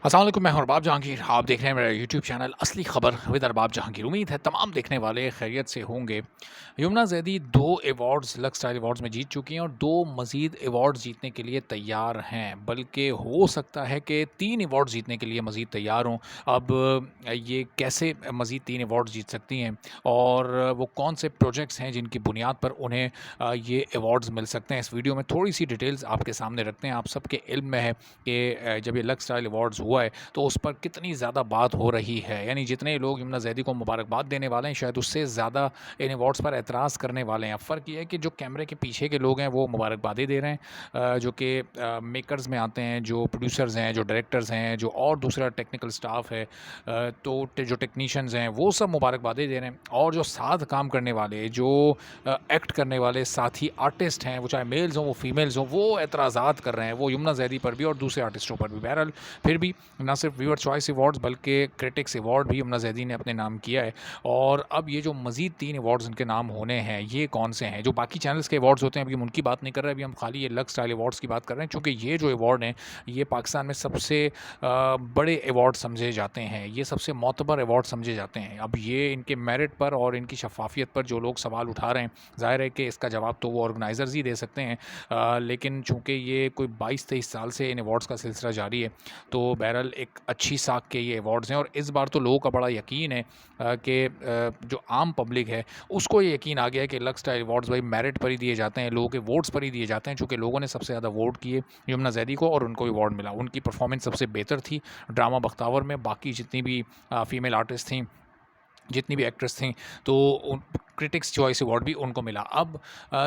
अस्सलाम वालेकुम, मैं हूं अरबाब जहांगीर। आप देख रहे हैं मेरा यूट्यूब चैनल असली खबर विद अरबाब जहांगीर। उम्मीद है तमाम देखने वाले खैरियत से होंगे। Yamuna Zaidi 2 awards lux style awards में जीत चुकी हैं और 2 मज़ीद अवार्ड्स जीतने के लिए तैयार हैं, बल्कि हो सकता है कि 3 अवार्ड्स जीतने के लिए मज़ीद तैयार हों। अब ये कैसे मज़ीद 3 अवार्ड्स जीत सकती हैं और वो कौन से प्रोजेक्ट्स हैं जिनकी बुनियाद पर उन्हें ये अवार्ड्स मिल सकते हैं, इस वीडियो में थोड़ी सी डिटेल्स आपके सामने रखते हैं। आप सबके इल्म में है कि जब ये लक्स स्टाइल अवार्ड्स हुआ है तो उस पर कितनी ज़्यादा बात हो रही है, यानी जितने लोग यमुना ज़ैदी को मुबारकबाद देने वाले हैं शायद उससे ज़्यादा इन अवार्ड्स पर एतराज़ करने वाले हैं। अब फ़र्क ये है कि जो कैमरे के पीछे के लोग हैं वो मुबारकबादें दे रहे हैं, जो कि मेकर्स में आते हैं, जो प्रोड्यूसर्स हैं, जो डायरेक्टर्स हैं, जो और दूसरा टेक्निकल स्टाफ है, तो जो टेक्नीशियंस हैं वो सब मुबारकबादें दे रहे हैं। और जो साथ काम करने वाले, जो एक्ट करने वाले साथी आर्टिस्ट हैं, वो चाहे मेल्स हों वो फीमेल्स हों, वो एतराज़ात कर रहे हैं, वो यमुना ज़ैदी पर भी और दूसरे आर्टिस्टों पर भी। बहरहाल फिर भी ना सिर्फ व्यूअर चॉइस अवार्ड्स बल्कि क्रिटिक्स अवार्ड भी यमुना ज़ैदी ने अपने नाम किया है। और अब ये जो मज़ीद 3 अवार्ड्स इनके नाम होने हैं, ये कौन से हैं? जो बाकी चैनल्स के अवार्ड्स होते हैं अभी हम उनकी बात नहीं कर रहे, अभी हम खाली ये लक्स स्टाइल अवार्ड्स की बात कर रहे हैं, चूँकि ये जो अवार्ड हैं ये पाकिस्तान में सबसे बड़े अवार्ड समझे जाते हैं, ये सबसे मोतबर अवार्ड समझे जाते हैं। अब ये इनके मेरिट पर और इनकी शफ़ाफ़ियत पर जो लोग सवाल उठा रहे हैं, ज़ाहिर है कि इसका जवाब तो वो ऑर्गेनाइज़र्स ही दे सकते हैं। लेकिन चूँकि ये कोई 22-23 साल से इन अवार्ड्स का सिलसिला जारी है, तो बहरहाल एक अच्छी साख के ये अवार्ड्स हैं। और इस बार तो लोगों का बड़ा यकीन है कि जो आम पब्लिक है उसको ये यकीन आ गया है कि लक्स स्टाइल अवार्ड्स भाई मेरिट पर ही दिए जाते हैं, लोगों के वोट्स पर ही दिए जाते हैं, चूँकि लोगों ने सबसे ज़्यादा वोट किए यमुना ज़ैदी को और उनको अवार्ड मिला। उनकी परफॉर्मेंस सबसे बेहतर थी ड्रामा बख्तावर में। बाकी जितनी भी फीमेल आर्टिस्ट थीं, जितनी भी एक्ट्रेस थीं, तो उन क्रिटिक्स चॉइस अवार्ड भी उनको मिला। अब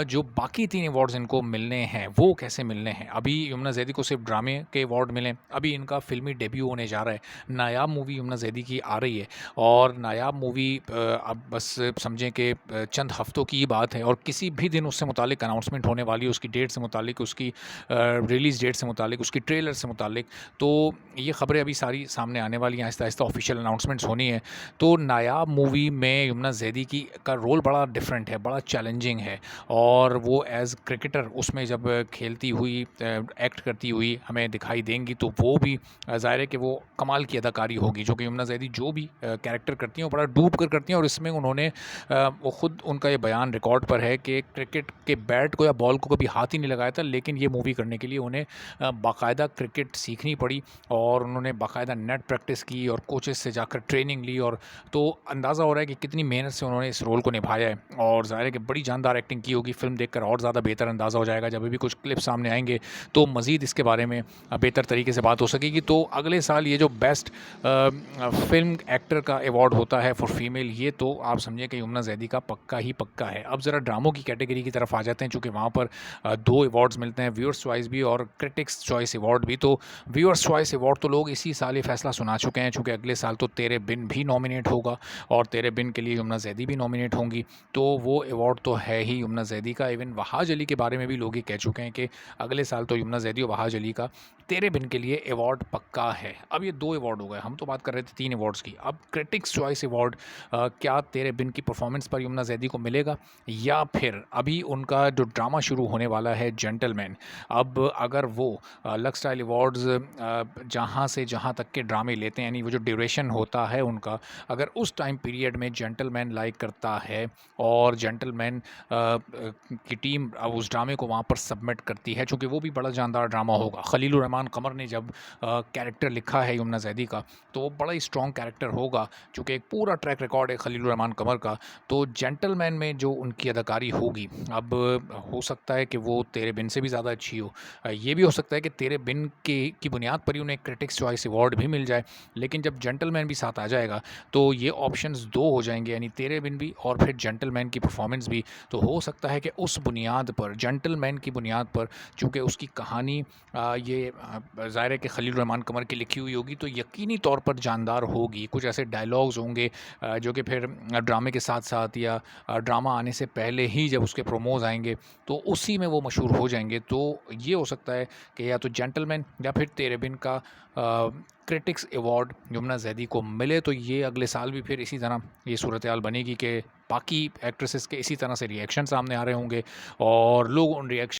जो बाकी 3 अवार्ड्स इनको मिलने हैं वो कैसे मिलने हैं? अभी यमुना ज़ैदी को सिर्फ ड्रामे के अवार्ड मिले, अभी इनका फ़िल्मी डेब्यू होने जा रहा है। नायाब मूवी यमुना ज़ैदी की आ रही है और नायाब मूवी अब बस समझें कि चंद हफ़्तों की ही बात है और किसी भी दिन उससे मुतालिक अनाउंसमेंट होने वाली है, उसकी डेट से मुतालिक, उसकी रिलीज़ डेट से मुतालिक, उसकी ट्रेलर से मुतालिक। तो ये ख़बरें अभी सारी सामने आने वाली हैं, आहिस्ता-आहिस्ता ऑफ़िशियल अनाउंसमेंट्स होनी है। तो नायाब मूवी में यमुना ज़ैदी की का रोल बड़ा डिफरेंट है, बड़ा चैलेंजिंग है और वो एज़ क्रिकेटर उसमें जब खेलती हुई एक्ट करती हुई हमें दिखाई देंगी तो वो भी ज़ाहिर है कि वो कमाल की अदाकारी होगी, जो कि यमुना ज़ैदी जो भी कैरेक्टर करती हैं वो बड़ा डूब कर करती हैं। और इसमें उन्होंने वो ख़ुद उनका ये बयान रिकॉर्ड पर है कि क्रिकेट के बैट को या बॉल को कभी हाथ ही नहीं लगाया था, लेकिन ये मूवी करने के लिए उन्हें बाकायदा क्रिकेट सीखनी पड़ी और उन्होंने बाकायदा नेट प्रैक्टिस की और कोचेस से जाकर ट्रेनिंग ली। और तो अंदाज़ा हो रहा है कि कितनी मेहनत से उन्होंने इस रोल को निभाया है और ज़ाहिर है कि बड़ी जानदार एक्टिंग की होगी। फ़िल्म देखकर और ज़्यादा बेहतर अंदाज़ा हो जाएगा, जब भी कुछ क्लिप सामने आएँगे तो मज़ीद इसके बारे में बेहतर तरीके से बात हो सकेगी। तो अगले साल ये जो बेस्ट फ़िल्म एक्टर का अवार्ड होता है फॉर फीमेल, ये तो आप समझिए कि यमुना ज़ैदी का पक्का ही पक्का है। अब ज़रा ड्रामों की कैटेगरी की तरफ आ जाते हैं, चूँकि वहाँ पर 2 अवार्ड्स मिलते हैं, व्यूअर्स चॉइस भी और क्रिटिक्स चॉइस अवार्ड भी। तो व्यूअर्स चॉइस अवार्ड तो लोग इसी साल ये फैसला सुना चुके हैं, चूँकि अगले साल तो तेरे बिन भी नॉमिनेट होगा और तेरे बिन के लिए यमुना ज़ैदी भी नॉमिनेट होंगी। तो वो अवार्ड तो है ही यमुना ज़ैदी का। इवन वहाज अली के बारे में भी लोग ये कह चुके हैं कि अगले साल तो यमुना ज़ैदी और वहाज अली का तेरे बिन के लिए अवार्ड पक्का है। अब ये 2 अवार्ड हो गए, हम तो बात कर रहे थे 3 अवार्ड्स की। अब क्रिटिक्स चॉइस अवार्ड क्या तेरे बिन की परफॉर्मेंस पर यमुना ज़ैदी को मिलेगा, या फिर अभी उनका जो ड्रामा शुरू होने वाला है जेंटलमैन, अब अगर वो लक्स स्टाइल अवार्ड्स जहाँ से जहाँ तक के ड्रामे लेते हैं, यानी वो जो ड्यूरेशन होता है उनका, अगर उस टाइम पीरियड में जेंटलमैन लाइक करता है और जेंटलमैन की टीम अब उस ड्रामे को वहाँ पर सबमिट करती है, चूँकि वो भी बड़ा जानदार ड्रामा होगा। खलीलुर रहमान कमर ने जब कैरेक्टर लिखा है यमुना ज़ैदी का, तो वो बड़ा ही स्ट्रॉन्ग कैरेक्टर होगा, चूँकि एक पूरा ट्रैक रिकॉर्ड है खलीलुर रहमान कमर का। तो जेंटलमैन में जो उनकी अदाकारी होगी, अब हो सकता है कि वो तेरे बिन से भी ज़्यादा अच्छी हो। ये भी हो सकता है कि तेरे बिन की बुनियाद पर ही उन्हें क्रिटिक्स चॉइस अवार्ड भी मिल जाए। लेकिन जब जेंटलमैन भी साथ आ जाएगा तो ये ऑप्शंस 2 हो जाएँगे, यानी तेरे बिन भी और फिर जेंटलमैन की परफॉर्मेंस भी। तो हो सकता है कि उस बुनियाद पर, जेंटलमैन की बुनियाद पर, चूँकि उसकी कहानी ये ज़ाहिर है कि खलील रहमान कमर की लिखी हुई होगी, तो यकीनी तौर पर जानदार होगी। कुछ ऐसे डायलॉग्स होंगे जो कि फिर ड्रामे के साथ-साथ या ड्रामा आने से पहले ही जब उसके प्रोमोज़ आएँगे तो उसी में वो मशहूर हो जाएँगे। तो ये हो सकता है कि या तो जेंटलमैन या फिर तेरे बिन का क्रिटिक्स अवार्ड यमुना ज़ैदी को मिले। तो ये अगले साल भी फिर इसी तरह ये सूरत-ए-हाल बनेगी कि बाकी एक्ट्रेसेस के इसी तरह से रिएक्शन सामने आ रहे होंगे और लोग उन रिएक्शन